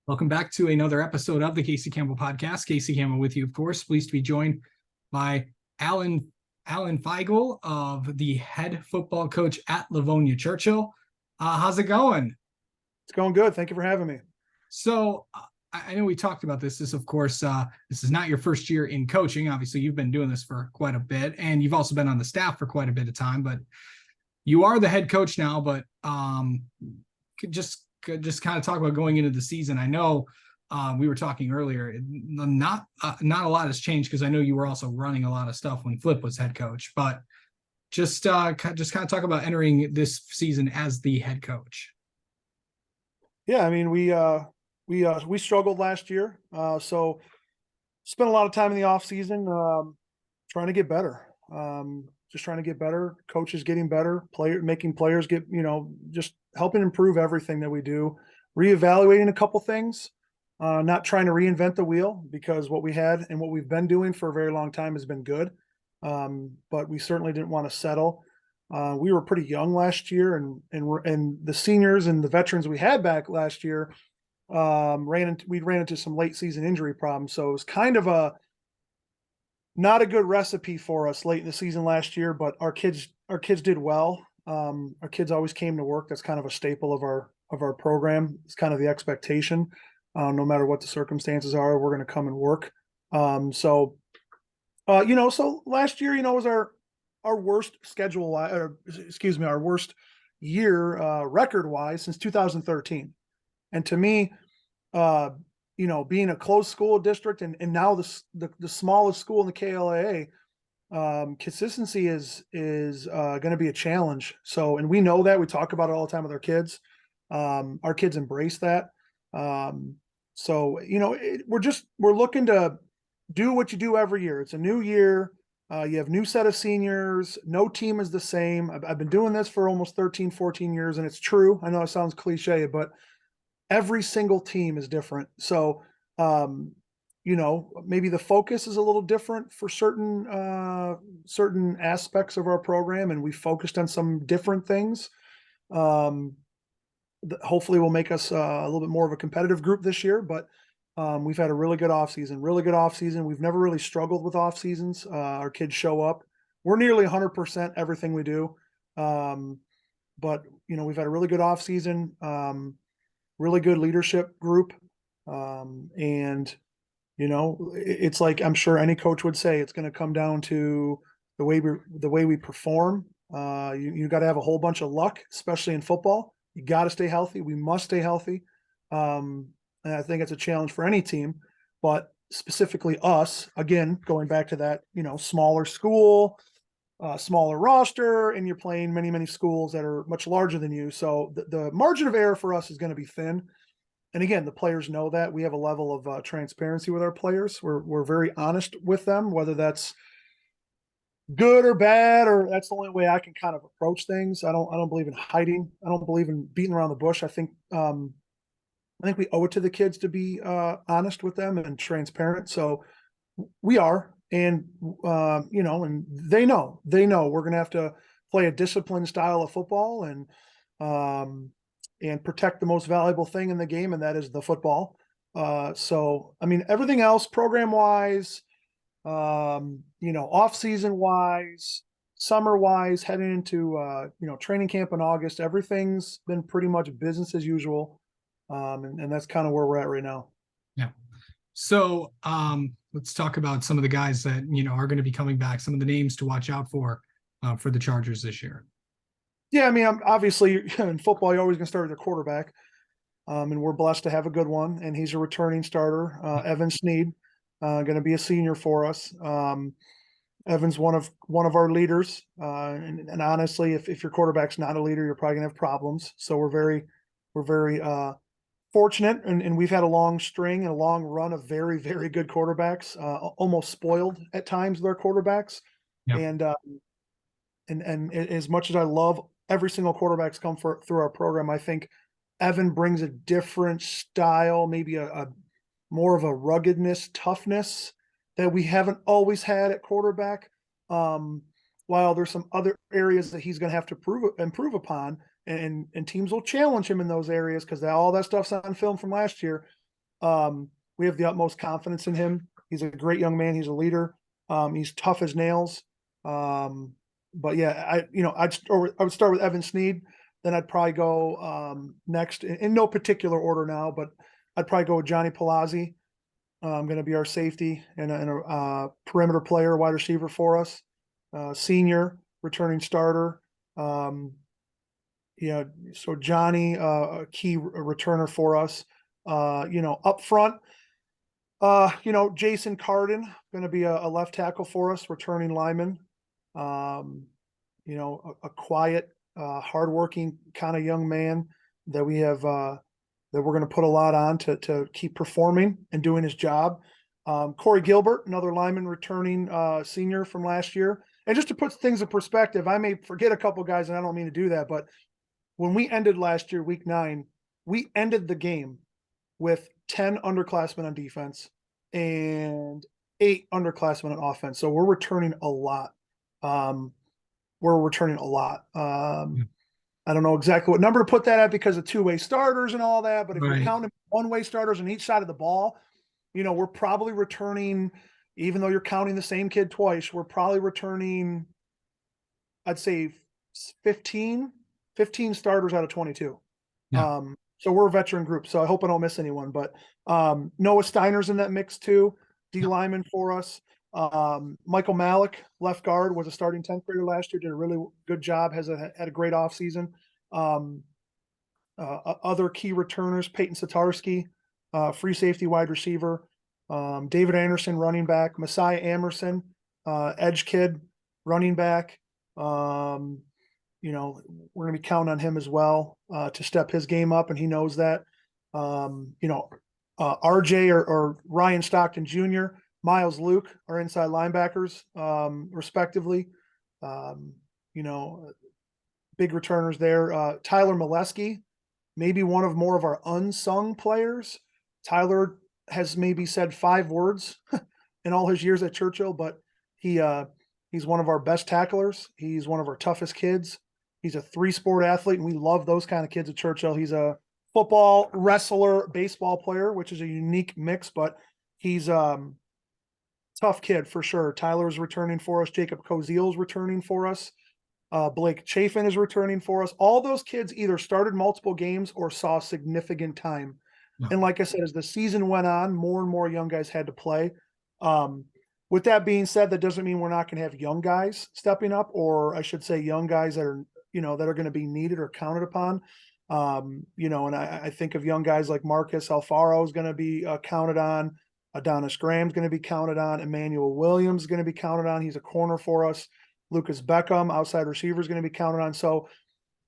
Welcome back to another episode of the Casey Campbell Podcast. Casey Campbell with you, of course. Pleased to be joined by Alan Fiegel, of the head football coach at Livonia Churchill. How's it going? It's going good. Thank you for having me. So I know we talked about this. This is not your first year in coaching. Obviously, you've been doing this for quite a bit, and you've also been on the staff for quite a bit of time. But you are the head coach now. But just kind of talk about going into the season. I know we were talking earlier. Not a lot has changed because I know you were also running a lot of stuff when Flip was head coach. But just kind of talk about entering this season as the head coach. Yeah, I mean we struggled last year, so spent a lot of time in the off season trying to get better. Just trying to get better. Coaches getting better. Making players get just helping improve everything that we do. Reevaluating a couple things. Not trying to reinvent the wheel because what we had and what we've been doing for a very long time has been good. But we certainly didn't want to settle. We were pretty young last year, and the seniors and the veterans we had back last year we ran into some late season injury problems. So it was kind of not a good recipe for us late in the season last year. But our kids did well. Our kids always came to work. That's kind of a staple of our program. It's kind of the expectation. No matter what the circumstances are, we're going to come and work. So last year, was our worst our worst year record wise since 2013. And to me, being a closed school district and now the smallest school in the KLAA, consistency is going to be a challenge. So, and we know that. We talk about it all the time with our kids. Our kids embrace that. We're looking to do what you do every year. It's a new year. You have new set of seniors. No team is the same. I've been doing this for almost 13, 14 years, and it's true. I know it sounds cliche, but every single team is different. So, maybe the focus is a little different for certain aspects of our program, and we focused on some different things. Hopefully will make us a little bit more of a competitive group this year, but we've had a really good off season. We've never really struggled with off seasons. Our kids show up. We're nearly 100% everything we do. But we've had a really good off season, really good leadership group. It's like, I'm sure any coach would say, it's going to come down to the way we perform. You got to have a whole bunch of luck, especially in football. You got to stay healthy. We must stay healthy. And I think it's a challenge for any team, but specifically us, again, going back to that, smaller school, smaller roster, and you're playing many, many schools that are much larger than you. So the margin of error for us is going to be thin. And again, the players know that. We have a level of transparency with our players. We're very honest with them, whether that's good or bad, or that's the only way I can kind of approach things. I don't believe in hiding. I don't believe in beating around the bush. I think we owe it to the kids to be honest with them and transparent. So we are, and and they know we're going to have to play a disciplined style of football and protect the most valuable thing in the game, and that is the football. So I mean, everything else, program wise, off season wise, summer wise, heading into training camp in August, everything's been pretty much business as usual. And that's kind of where we're at right now. Yeah. So let's talk about some of the guys that are going to be coming back, some of the names to watch out for the Chargers this year. Yeah, I mean, obviously in football, you're always going to start with your quarterback. And we're blessed to have a good one, and he's a returning starter, Evan Sneed, going to be a senior for us. Evan's one of our leaders, and honestly, if your quarterback's not a leader, you're probably gonna have problems. So we're very fortunate, and we've had a long string and a long run of very, very good quarterbacks, almost spoiled at times with our quarterbacks. Yep. And as much as I love every single quarterback's come through our program, I think Evan brings a different style, maybe a more of a ruggedness, toughness that we haven't always had at quarterback. While there's some other areas that he's going to have to improve upon, and teams will challenge him in those areas because all that stuff's on film from last year. We have the utmost confidence in him. He's a great young man. He's a leader. He's tough as nails. But yeah, I would start with Evan Sneed. Then I'd probably go next in no particular order now, but I'd probably go with Johnny Palazzi. Going to be our safety and a perimeter player, wide receiver for us. Senior, returning starter. So Johnny, a key returner for us. Up front, Jason Carden, going to be a left tackle for us, returning lineman. A quiet, hardworking kind of young man that we have that we're going to put a lot on to keep performing and doing his job. Corey Gilbert, another lineman returning senior from last year. And just to put things in perspective, I may forget a couple guys, and I don't mean to do that, but when we ended last year, week 9, we ended the game with 10 underclassmen on defense and 8 underclassmen on offense. So we're returning a lot. I don't know exactly what number to put that at because of two-way starters and all that, but if you're counting one-way starters on each side of the ball, we're probably returning, even though you're counting the same kid twice, we're probably returning, I'd say 15 starters out of 22. Yeah. So we're a veteran group, so I hope I don't miss anyone, but Noah Steiner's in that mix too, D lineman for us. Michael Malik, left guard, was a starting 10th grader last year, did a really good job, had a great offseason. Other key returners, Peyton Satarski, free safety wide receiver, David Anderson, running back, Messiah Amerson, edge kid, running back. We're going to be counting on him as well to step his game up, and he knows that. RJ or Ryan Stockton Jr., Miles Luke are inside linebackers, respectively. Big returners there. Tyler Molesky, maybe one of more of our unsung players. Tyler has maybe said 5 words in all his years at Churchill, but he's one of our best tacklers. He's one of our toughest kids. He's a 3-sport athlete, and we love those kind of kids at Churchill. He's a football, wrestler, baseball player, which is a unique mix, but he's tough kid for sure. Tyler's returning for us. Jacob Koziel's returning for us. Blake Chafin is returning for us. All those kids either started multiple games or saw significant time. No. And like I said, as the season went on, more and more young guys had to play. With that being said, that doesn't mean we're not going to have young guys stepping up, or I should say young guys that are, that are going to be needed or counted upon. And I think of young guys like Marcus Alfaro is going to be counted on. Adonis Graham's going to be counted on. Emmanuel Williams is going to be counted on. He's a corner for us. Lucas Beckham, outside receiver, is going to be counted on. So,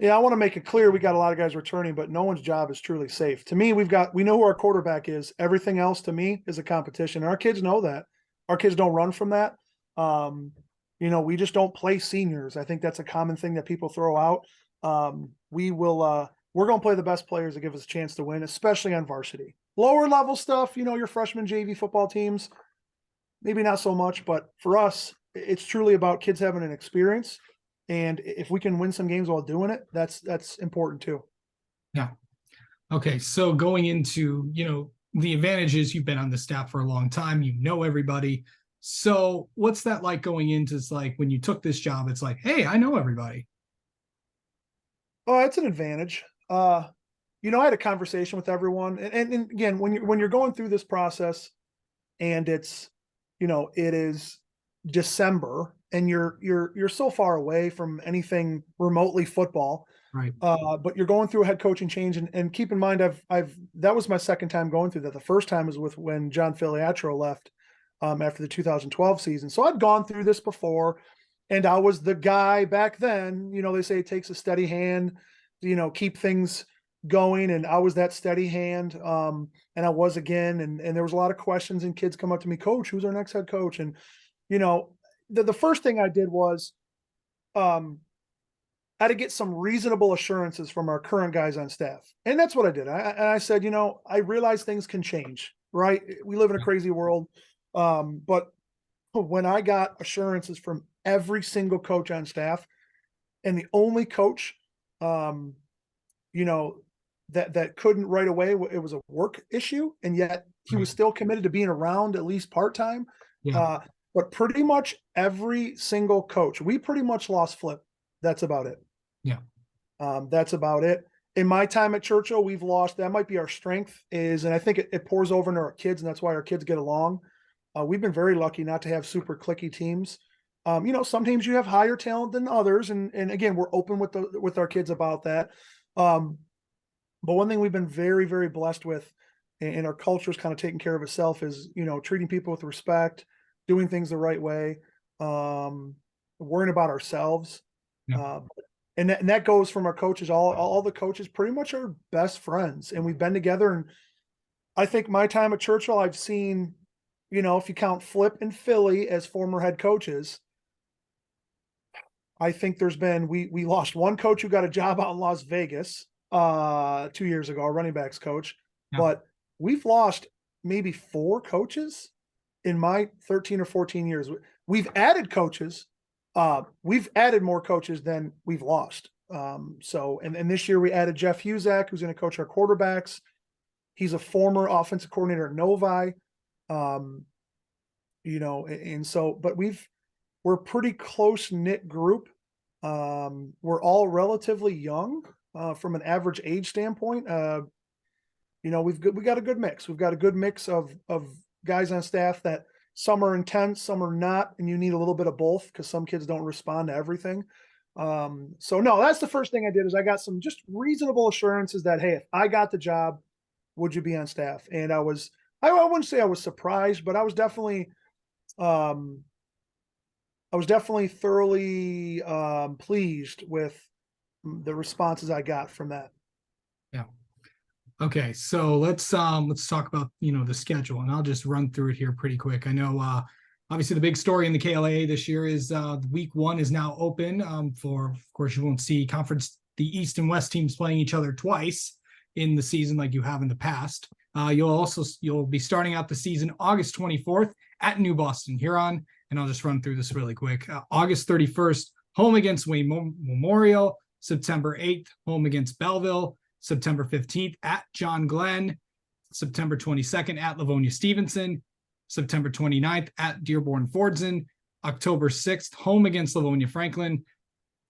I want to make it clear we got a lot of guys returning, but no one's job is truly safe. To me, we know who our quarterback is. Everything else to me is a competition. And our kids know that. Our kids don't run from that. We just don't play seniors. I think that's a common thing that people throw out. We're going to play the best players that give us a chance to win, especially on varsity. Lower level stuff, your freshman JV football teams, maybe not so much, but for us, it's truly about kids having an experience. And if we can win some games while doing it, that's important too. Yeah. Okay. So going into, the advantage is you've been on the staff for a long time, everybody. So what's that like going into, it's like when you took this job, it's like, hey, I know everybody. Oh, it's an advantage. I had a conversation with everyone, and again, when you're going through this process, and it's, it is December, and you're so far away from anything remotely football, Right. But you're going through a head coaching change, and keep in mind, that was my second time going through that. The first time was when John Filiatro left after the 2012 season. So I'd gone through this before, and I was the guy back then. They say it takes a steady hand, keep things going, and I was that steady hand, and I was again, and there was a lot of questions, and kids come up to me, Coach, who's our next head coach? And the first thing I did was I had to get some reasonable assurances from our current guys on staff, and that's what I did. I said, I realize things can change, right? We live in a crazy world, but when I got assurances from every single coach on staff, and the only coach, that couldn't right away. It was a work issue, and yet he was Right. still committed to being around at least part-time. Yeah. Uh, but pretty much every single coach, we pretty much lost Flip. That's about it. Yeah. That's about it. In my time at Churchill, we've lost. That might be our strength is, and I think it pours over into our kids, and that's why our kids get along. We've been very lucky not to have super clicky teams. Some teams you have higher talent than others, and again, we're open with our kids about that. Um, but one thing we've been very, very blessed with, and our culture is kind of taking care of itself, is treating people with respect, doing things the right way, worrying about ourselves. Yeah. Um, and that goes from our coaches. All the coaches pretty much are best friends, and we've been together. And I think my time at Churchill, I've seen, if you count Flip and Philly as former head coaches, I think we lost one coach who got a job out in Las Vegas 2 years ago, a running backs coach, Yeah. but we've lost maybe four coaches in my 13 or 14 years. We've added coaches. We've added more coaches than we've lost. And this year we added Jeff Husak, who's going to coach our quarterbacks. He's a former offensive coordinator at Novi. But we're a pretty close knit group. We're all relatively young from an average age standpoint. We got a good mix. We've got a good mix of guys on staff that some are intense, some are not, and you need a little bit of both because some kids don't respond to everything. So no, that's the first thing I did is I got some just reasonable assurances that, hey, if I got the job, would you be on staff? And I wouldn't say I was surprised, but I was definitely thoroughly pleased with the responses I got from that. Yeah. Okay, so let's talk about the schedule, and I'll just run through it here pretty quick. I know obviously the big story in the KLAA this year is week 1 is now open. Of course, you won't see the East and West teams playing each other twice in the season like you have in the past. You'll be starting out the season August 24th at New Boston, Huron, and I'll just run through this really quick. August 31st, home against Wayne Memorial. September 8th, home against Belleville. September 15th at John Glenn, September 22nd at Livonia Stevenson, September 29th at Dearborn Fordson, October 6th, home against Livonia Franklin,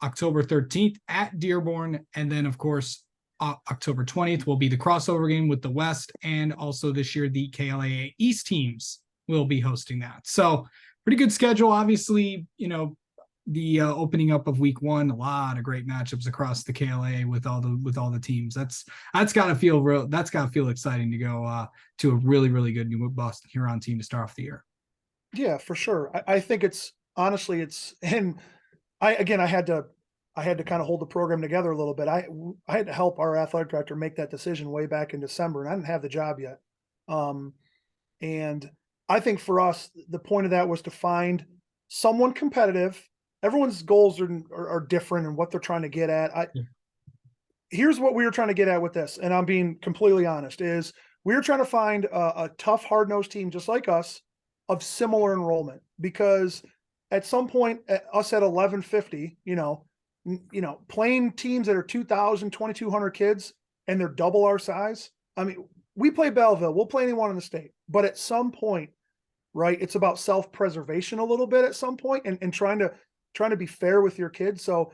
October 13th at Dearborn, and then, of course, October 20th will be the crossover game with the West, and also this year the KLAA East teams will be hosting that. So pretty good schedule. Obviously, the opening up of week 1, a lot of great matchups across the KLA with all the teams. That's gotta feel exciting to go to a really, really good New Boston Huron team to start off the year. Yeah, for sure. I think and I had to kind of hold the program together a little bit. I had to help our athletic director make that decision way back in December, and I didn't have the job yet. And I think for us, the point of that was to find someone competitive. Everyone's goals are different and what they're trying to get at. Here's what we were trying to get at with this, and I'm being completely honest, is we were trying to find a tough, hard-nosed team just like us of similar enrollment, because at some point, us at 1150, playing teams that are 2,000, 2,200 kids, and they're double our size. I mean, we play Belleville, we'll play anyone in the state, but at some point, right, it's about self-preservation a little bit at some point, and trying to be fair with your kids. So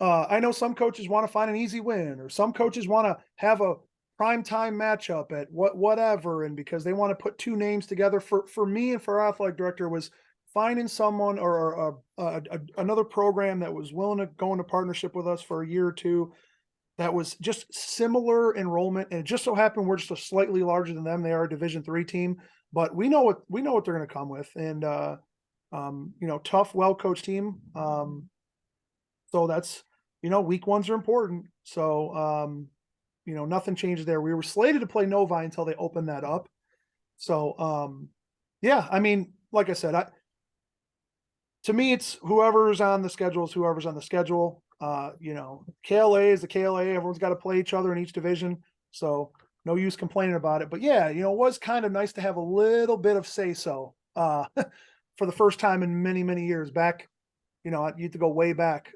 I know some coaches want to find an easy win, or some coaches want to have a prime time matchup at whatever, and because they want to put two names together. For me and for our athletic director was finding someone or another program that was willing to go into partnership with us for a year or two that was just similar enrollment, and it just so happened we're just a slightly larger than them. They are a Division III team, but we know what they're going to come with, and tough, well-coached team. So that's, week 1s are important. So, nothing changes there. We were slated to play Novi until they opened that up. So, yeah, I mean, like I said, to me, it's whoever's on the schedule is whoever's on the schedule. KLA is the KLA. Everyone's got to play each other in each division. So no use complaining about it. But yeah, it was kind of nice to have a little bit of say-so for the first time in many, many years back. You have to go way back.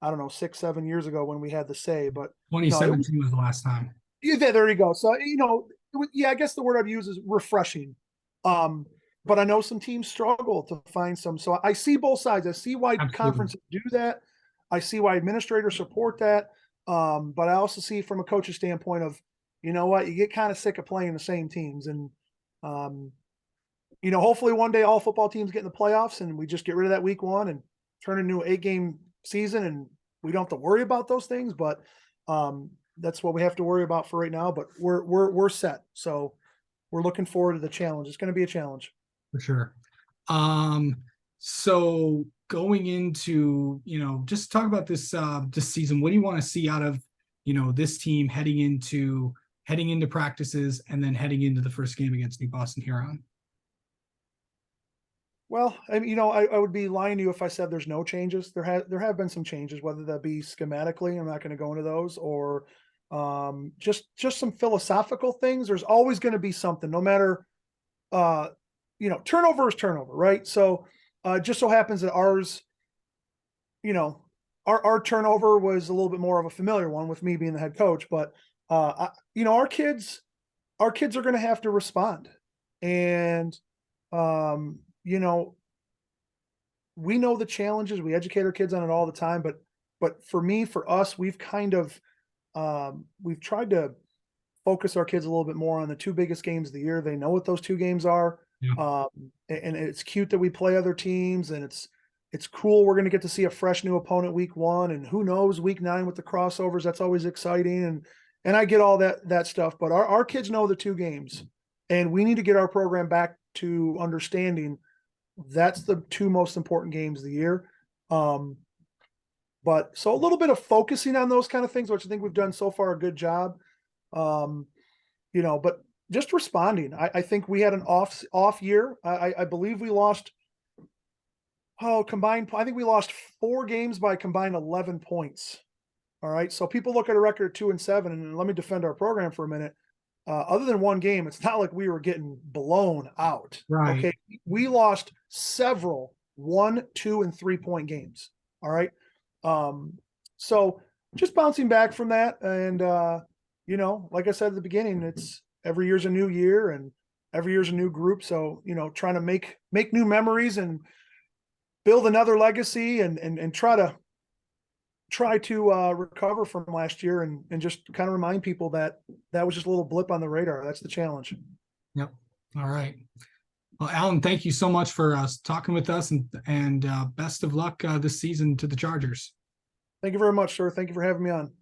I don't know, 6-7 years ago when we had the say, but no, it was, 2017 was the last time. yeah, there you go. So, yeah, I guess the word I'd use is refreshing. Um, but I know some teams struggle to find some. So I see both sides. I see why Absolutely. conferences do that. I see why administrators support that. But I also see from a coach's standpoint of, you know what, you get kind of sick of playing the same teams. And, um, hopefully one day all football teams get in the playoffs and we just get rid of that week one and turn into an 8-game season and we don't have to worry about those things. But that's what we have to worry about for right now. But we're set. So we're looking forward to the challenge. It's going to be a challenge. For sure. Um, so going into, just talk about this season. What do you want to see out of, this team heading into practices and then heading into the first game against New Boston Huron? Well, I would be lying to you if I said there's no changes. There have been some changes, whether that be schematically. I'm not going to go into those, or just some philosophical things. There's always going to be something, no matter turnover is turnover, right? So just so happens that ours, our turnover was a little bit more of a familiar one with me being the head coach, but our kids are going to have to respond, and you know, we know the challenges. We educate our kids on it all the time, but for us, we've kind of we've tried to focus our kids a little bit more on the two biggest games of the year. They know what those two games are. Yeah. And it's cute that we play other teams, and it's cool. We're going to get to see a fresh new opponent week one, and who knows, week 9 with the crossovers. That's always exciting. And I get all that stuff, but our kids know the two games, and we need to get our program back to understanding that's the two most important games of the year. But so a little bit of focusing on those kind of things, which I think we've done so far a good job. But just responding. I think we had an off year. I believe we lost combined. I think we lost 4 games by combined 11 points. All right. So people look at a record of 2-7, and let me defend our program for a minute. Other than one game, it's not like we were getting blown out. Right. Okay. We lost several 1, 2, and 3-point games. All right. So just bouncing back from that. And, like I said at the beginning, it's every year's a new year and every year's a new group. So, trying to make new memories and build another legacy and try to recover from last year and just kind of remind people that was just a little blip on the radar. That's the challenge. Yep. All right. Well, Alan, thank you so much for talking with us, and best of luck this season to the Chargers. Thank you very much, sir. Thank you for having me on.